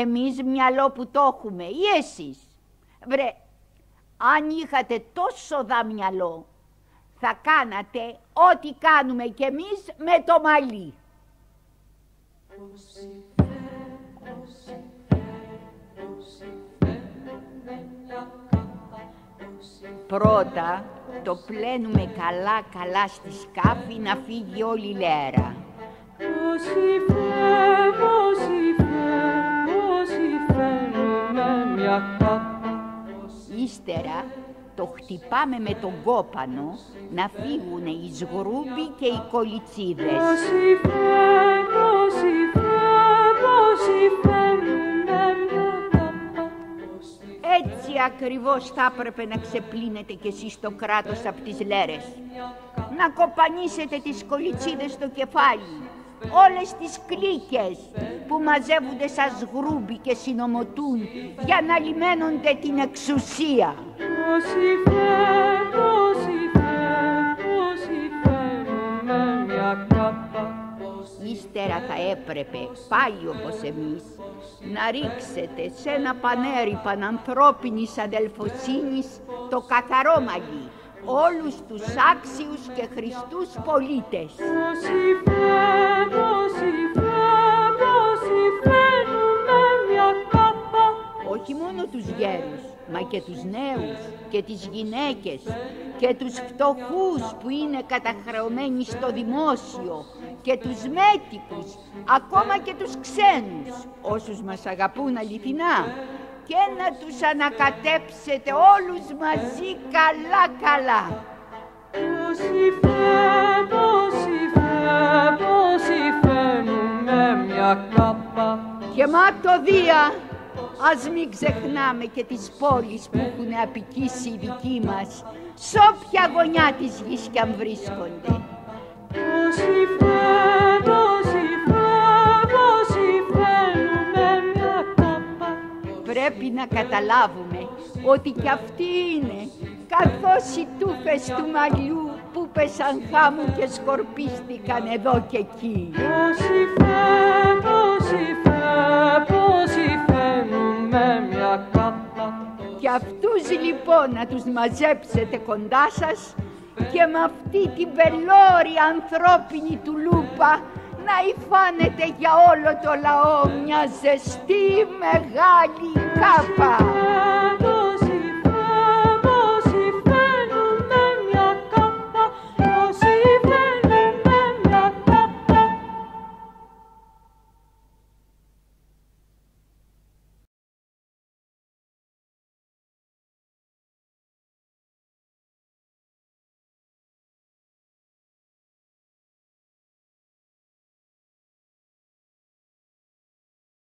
Εμείς μυαλό που το έχουμε ή εσείς? Βρε, αν είχατε τόσο δα μυαλό, θα κάνατε ό,τι κάνουμε κι εμείς με το μαλλί. Πρώτα το πλένουμε καλά στη σκάφη να φύγει όλη η λέρα. Ύστερα το χτυπάμε με τον κόπανο να φύγουν οι σγρούμποι και οι κολιτσίδες. Έτσι ακριβώς θα έπρεπε να ξεπλύνετε κι εσείς το κράτος από τις λέρες. Να κοπανίσετε τις κολιτσίδες στο κεφάλι, όλες τις κλίκες που μαζεύονται σαν σγρούμπι και συνομωτούν για να λιμένονται την εξουσία. Ύστερα θα έπρεπε πάλι όπως εμείς να ρίξετε σε ένα πανέρι πανανθρώπινης αδελφοσύνης το καθαρό μαλλί, όλους τους άξιους και χριστούς πολίτες. Όχι μόνο τους γέρους, μα και τους νέους και τις γυναίκες και τους φτωχούς που είναι καταχρεωμένοι στο δημόσιο και τους μέτικους, ακόμα και τους ξένους, όσους μας αγαπούν αληθινά, και να τους ανακατέψετε όλους μαζί καλά. Και ματωδία, ας μην ξεχνάμε και τις πόλεις που έχουν απικήσει οι δικοί μας, σ' όποια γωνιά της γης κι αν βρίσκονται. Πρέπει να καταλάβουμε ότι κι αυτοί είναι καθώς οι τούφες του μαλλιού που πέσαν χάμου και σκορπίστηκαν εδώ και εκεί. Και αυτούς λοιπόν να τους μαζέψετε κοντά σας και με αυτή την πελώρια ανθρώπινη τουλούπα να υφάνετε για όλο το λαό μια ζεστή μεγάλη κάπα.